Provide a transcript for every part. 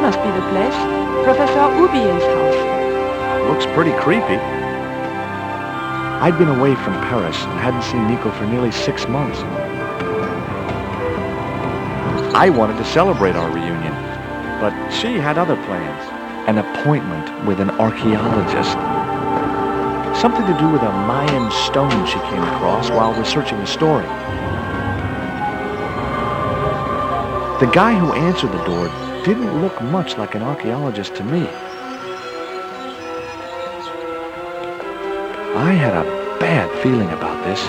must be the place. Professor Ubier's house. Looks pretty creepy. I'd been away from Paris and hadn't seen Nico for nearly 6 months. I wanted to celebrate our reunion, but she had other plans. An appointment with an archaeologist. Something to do with a Mayan stone she came across while researching the story. The guy who answered the door didn't look much like an archaeologist to me. I had a bad feeling about this.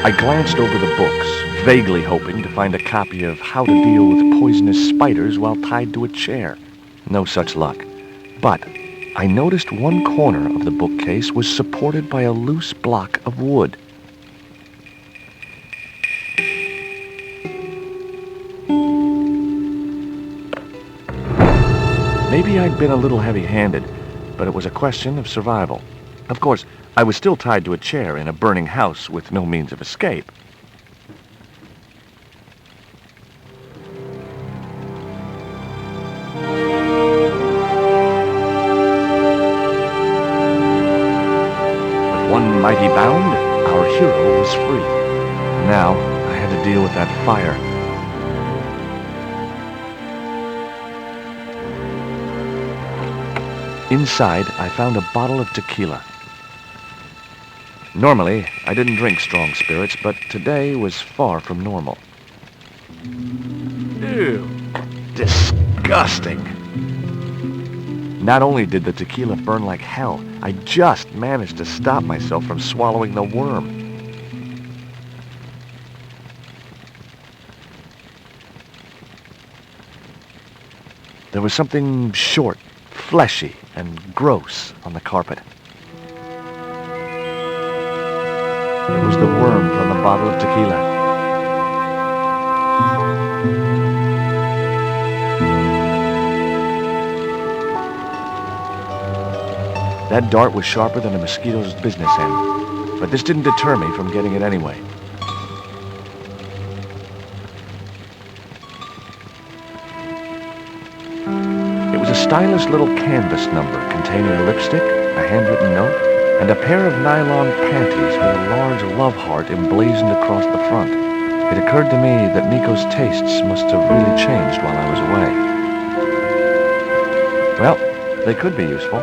I glanced over the books, vaguely hoping to find a copy of How to Deal with Poisonous Spiders While Tied to a Chair. No such luck. But I noticed one corner of the bookcase was supported by a loose block of wood. Maybe I'd been a little heavy-handed, but it was a question of survival. Of course, I was still tied to a chair in a burning house with no means of escape. With one mighty bound, our hero was free. Now, I had to deal with that fire. Inside, I found a bottle of tequila. Normally, I didn't drink strong spirits, but today was far from normal. Ew. Disgusting. Not only did the tequila burn like hell, I just managed to stop myself from swallowing the worm. There was something short, fleshy, and gross on the carpet. It was the worm from the bottle of tequila. That dart was sharper than a mosquito's business end, but this didn't deter me from getting it anyway. It was a stylish little canvas number containing a lipstick, a handwritten note, and a pair of nylon panties with a large love heart emblazoned across the front. It occurred to me that Nico's tastes must have really changed while I was away. Well, they could be useful.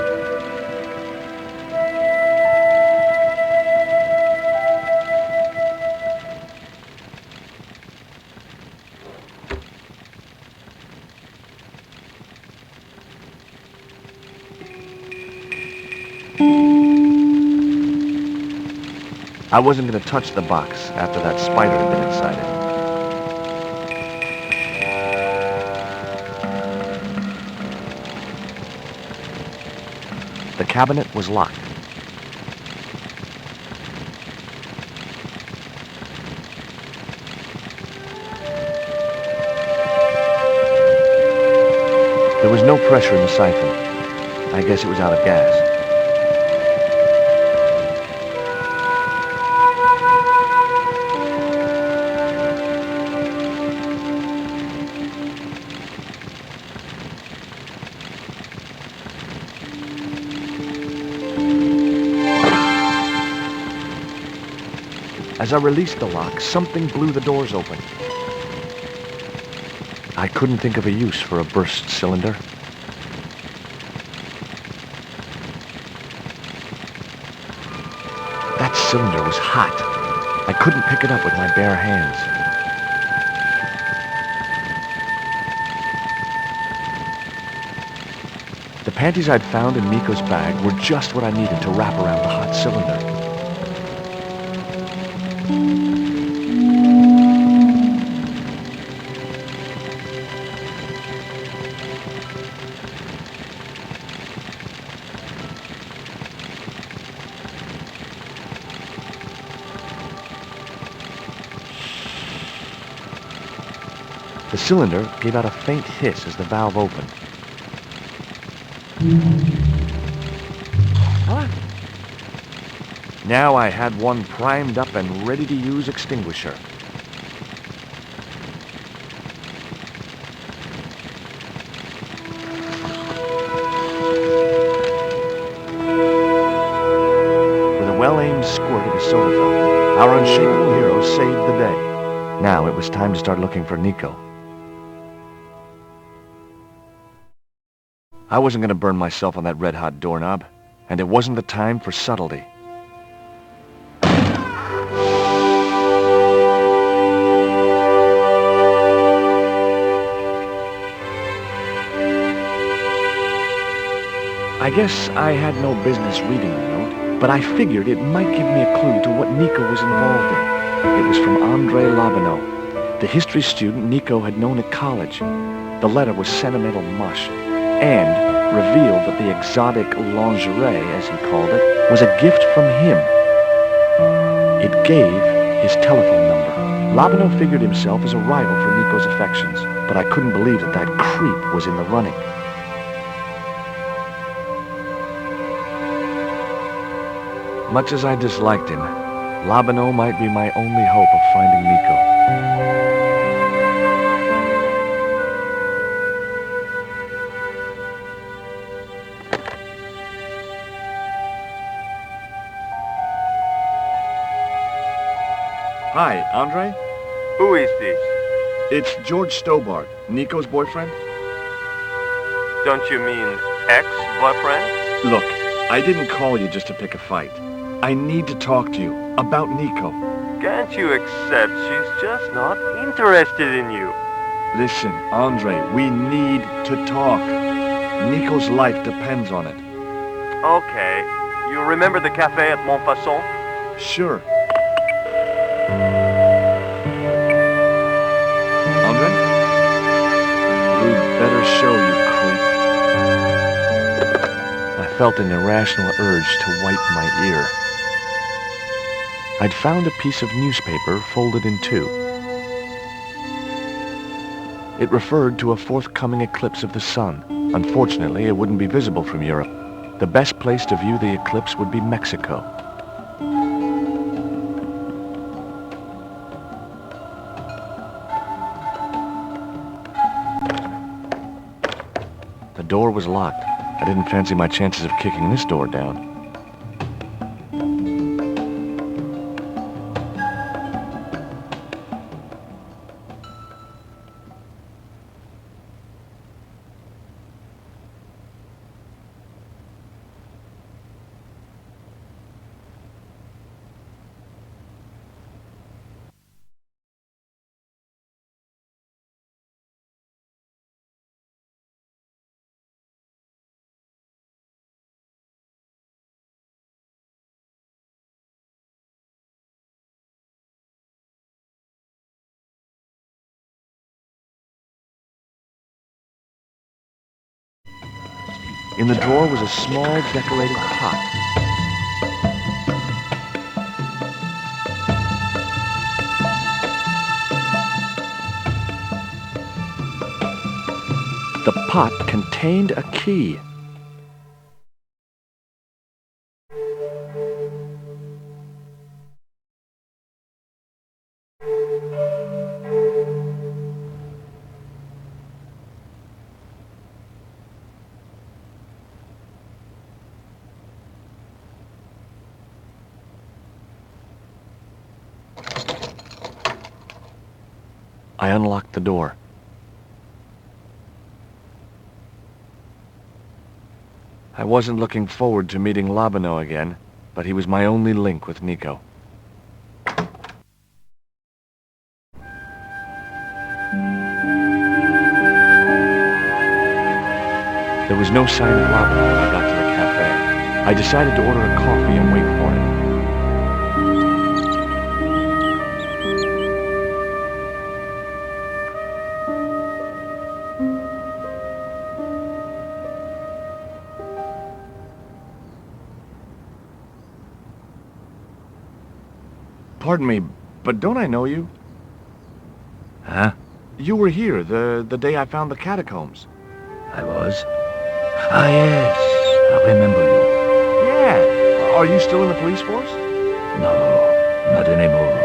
I wasn't going to touch the box after that spider had been inside it. The cabinet was locked. There was no pressure in the siphon. I guess it was out of gas. As I released the lock, something blew the doors open. I couldn't think of a use for a burst cylinder. That cylinder was hot. I couldn't pick it up with my bare hands. The panties I'd found in Miko's bag were just what I needed to wrap around the hot cylinder. The cylinder gave out a faint hiss as the valve opened. Huh? Now I had one primed up and ready to use extinguisher. With a well-aimed squirt of the soda fountain, our unshakable hero saved the day. Now it was time to start looking for Nico. I wasn't going to burn myself on that red-hot doorknob, and it wasn't the time for subtlety. I guess I had no business reading the note, but I figured it might give me a clue to what Nico was involved in. It was from Andre Labanau, the history student Nico had known at college. The letter was sentimental mush, and revealed that the exotic lingerie, as he called it, was a gift from him. It gave his telephone number. Labanau figured himself as a rival for Nico's affections, but I couldn't believe that that creep was in the running. Much as I disliked him, Labanau might be my only hope of finding Nico. Hi, Andre? Who is this? It's George Stobart, Nico's boyfriend. Don't you mean ex-boyfriend? Look, I didn't call you just to pick a fight. I need to talk to you about Nico. Can't you accept she's just not interested in you? Listen, Andre, we need to talk. Nico's life depends on it. Okay. You remember the cafe at Montfaucon? Sure. Andre? We'd better show you, creep. I felt an irrational urge to wipe my ear. I'd found a piece of newspaper folded in two. It referred to a forthcoming eclipse of the sun. Unfortunately, it wouldn't be visible from Europe. The best place to view the eclipse would be Mexico. The door was locked. I didn't fancy my chances of kicking this door down. In the drawer was a small decorated pot. The pot contained a key. I unlocked the door. I wasn't looking forward to meeting Labano again, but he was my only link with Nico. There was no sign of Labano when I got to the cafe. I decided to order a coffee and wait for him. Pardon me, but don't I know you? Huh? You were here the day I found the catacombs. I was? Ah, yes. I remember you. Yeah. Are you still in the police force? No, not anymore.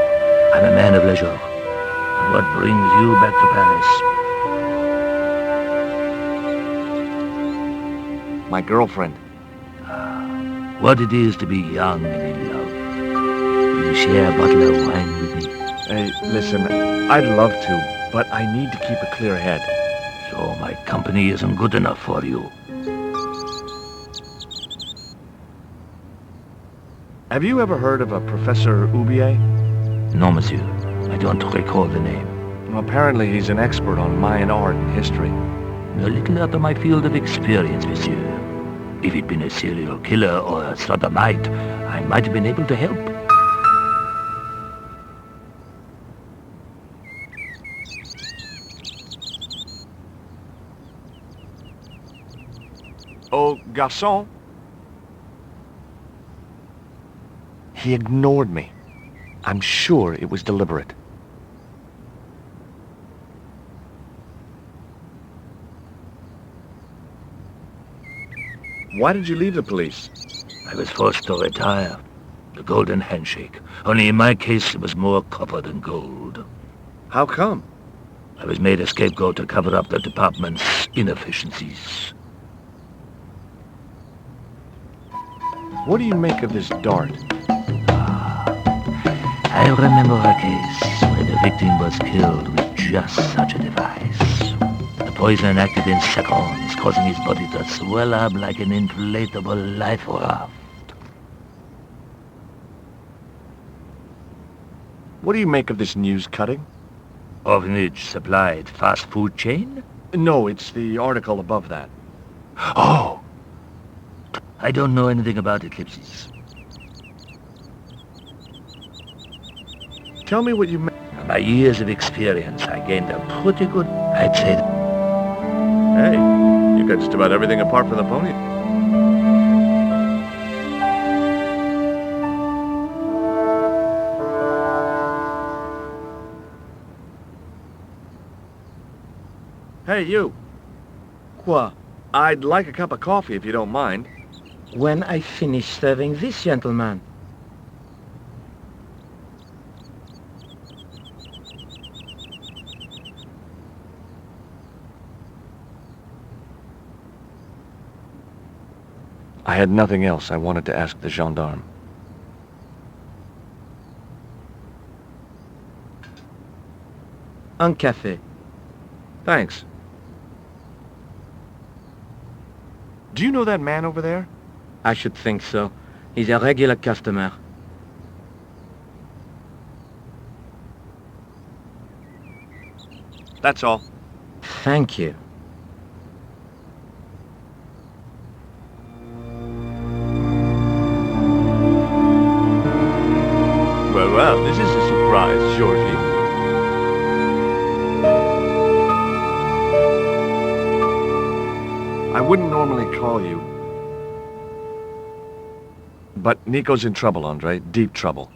I'm a man of leisure. And what brings you back to Paris? My girlfriend. What it is to be young and in love. Will you share a bottle of wine with me? Hey, listen, I'd love to, but I need to keep a clear head. So my company isn't good enough for you. Have you ever heard of a Professor Oubier? No, monsieur. I don't recall the name. Well, apparently he's an expert on Mayan art and history. A little out of my field of experience, monsieur. If he'd been a serial killer or a sodomite, I might have been able to help. Oh, garçon? He ignored me. I'm sure it was deliberate. Why did you leave the police? I was forced to retire. The golden handshake. Only in my case, it was more copper than gold. How come? I was made a scapegoat to cover up the department's inefficiencies. What do you make of this dart? I remember a case where the victim was killed with just such a device. The poison acted in seconds, causing his body to swell up like an inflatable life raft. What do you make of this news cutting? Orphanage supplied fast food chain? No, it's the article above that. Oh! I don't know anything about eclipses. Tell me what you make. In my years of experience, I gained a pretty good... I'd say... Hey, you got just about everything apart from the pony. Hey, you. Quoi? I'd like a cup of coffee if you don't mind. When I finish serving this gentleman. I had nothing else I wanted to ask the gendarme. Un café. Thanks. Do you know that man over there? I should think so. He's a regular customer. That's all. Thank you. Well, this is a surprise, Georgie. I wouldn't normally call you. But Nico's in trouble, Andre. Deep trouble.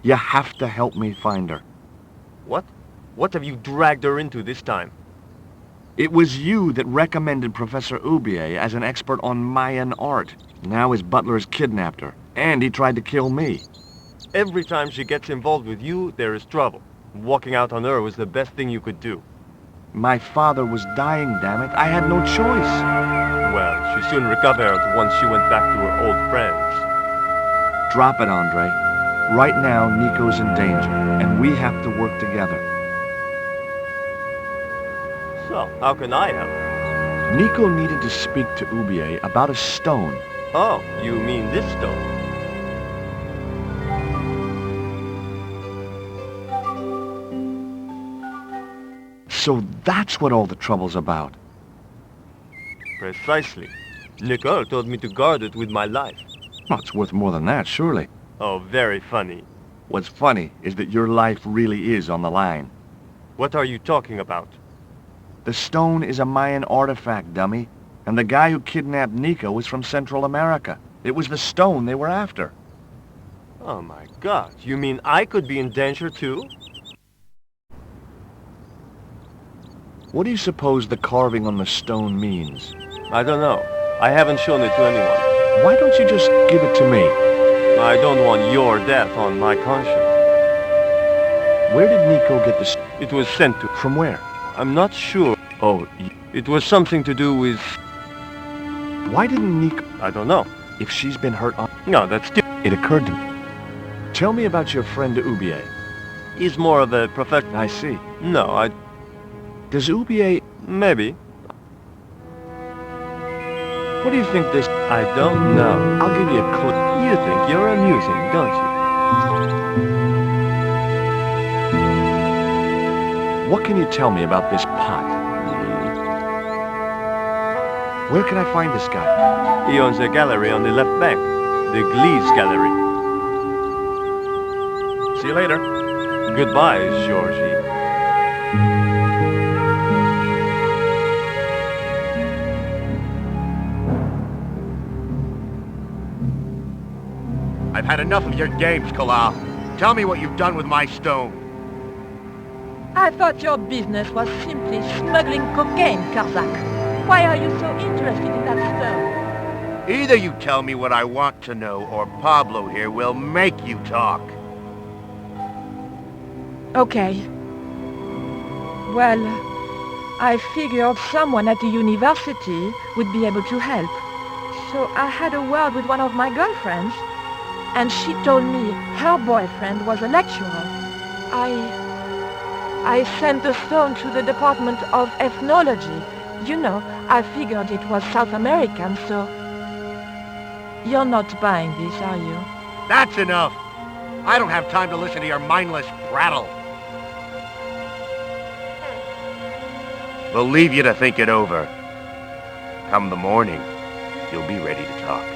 You have to help me find her. What? What have you dragged her into this time? It was you that recommended Professor Oubier as an expert on Mayan art. Now his butler has kidnapped her, and he tried to kill me. Every time she gets involved with you, there is trouble. Walking out on her was the best thing you could do. My father was dying, damn it. I had no choice. Well, she soon recovered once she went back to her old friends. Drop it, Andre. Right now, Nico's in danger, and we have to work together. So, how can I help? Nico needed to speak to Oubier about a stone. Oh, you mean this stone? So that's what all the trouble's about. Precisely. Nicole told me to guard it with my life. Well, it's worth more than that, surely. Oh, very funny. What's funny is that your life really is on the line. What are you talking about? The stone is a Mayan artifact, dummy. And the guy who kidnapped Nico was from Central America. It was the stone they were after. Oh my god, you mean I could be in danger too? What do you suppose the carving on the stone means? I don't know. I haven't shown it to anyone. Why don't you just give it to me? I don't want your death on my conscience. Where did Nico get this? It was sent to... From where? I'm not sure. Oh, It was something to do with... why didn't Nico... I don't know. If she's been hurt on... No, that's still... It occurred to me. Tell me about your friend Oubier. He's more of a professional... I see. No, Does Oubier... Maybe. What do you think this... I don't know. I'll give you a clue. You think you're amusing, don't you? What can you tell me about this pot? Where can I find this guy? He owns a gallery on the left bank. The Glees Gallery. See you later. Goodbye, Georgie. I've had enough of your games, Kala. Tell me what you've done with my stone. I thought your business was simply smuggling cocaine, Karzak. Why are you so interested in that stone? Either you tell me what I want to know, or Pablo here will make you talk. Okay. Well, I figured someone at the university would be able to help. So I had a word with one of my girlfriends, and she told me her boyfriend was a lecturer. I sent the stone to the Department of Ethnology. You know, I figured it was South American, so... You're not buying this, are you? That's enough! I don't have time to listen to your mindless prattle. We'll leave you to think it over. Come the morning, you'll be ready to talk.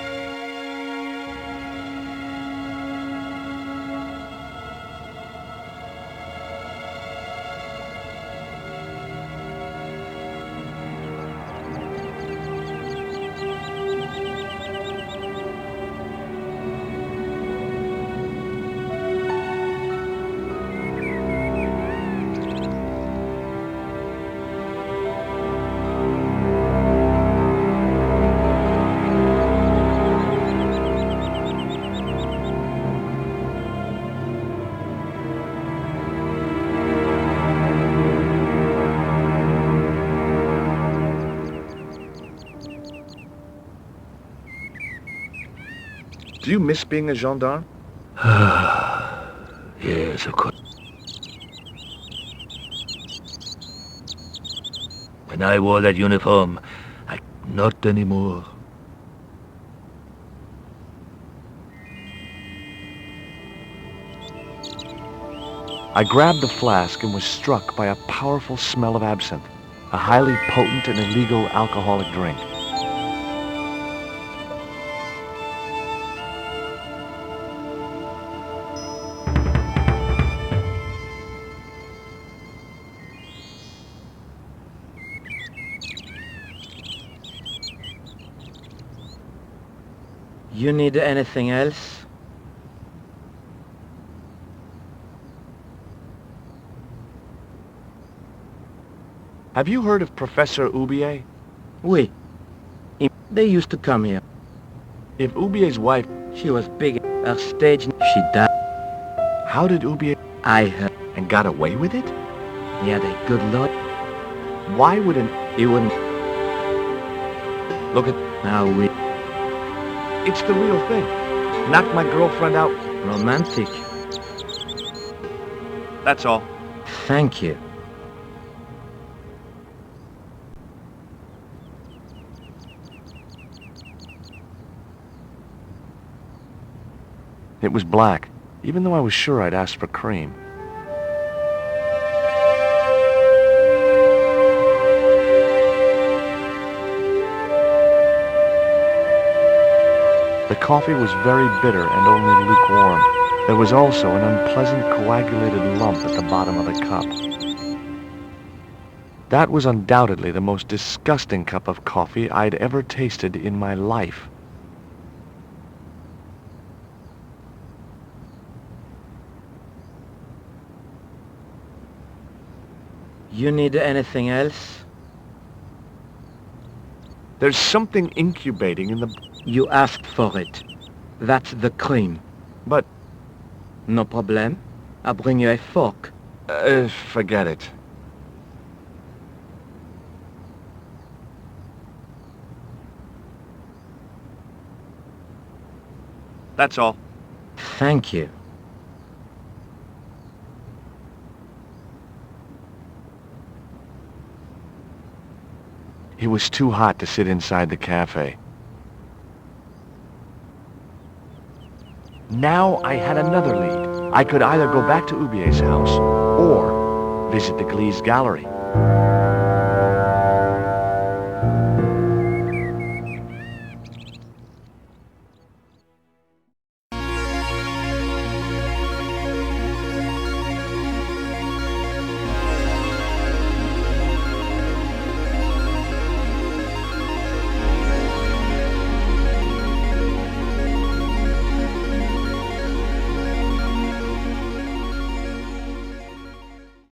Do you miss being a gendarme? Yes, of course. When I wore that uniform, not anymore. I grabbed the flask and was struck by a powerful smell of absinthe, a highly potent and illegal alcoholic drink. You need anything else? Have you heard of Professor Oubier? Oui. They used to come here. If Oubier's wife... She was big. Her stage, she died. How did Oubier... I heard. And got away with it? He had a good lord. Why would an... He wouldn't. Look at... Now we... It's the real thing. Knocked my girlfriend out. Romantic. That's all. Thank you. It was black, even though I was sure I'd asked for cream. The coffee was very bitter and only lukewarm. There was also an unpleasant coagulated lump at the bottom of the cup. That was undoubtedly the most disgusting cup of coffee I'd ever tasted in my life. You need anything else? There's something incubating in the... You asked for it. That's the cream. But... No problem. I'll bring you a fork. Forget it. That's all. Thank you. It was too hot to sit inside the cafe. Now I had another lead. I could either go back to Oubier's house or visit the Glee's gallery.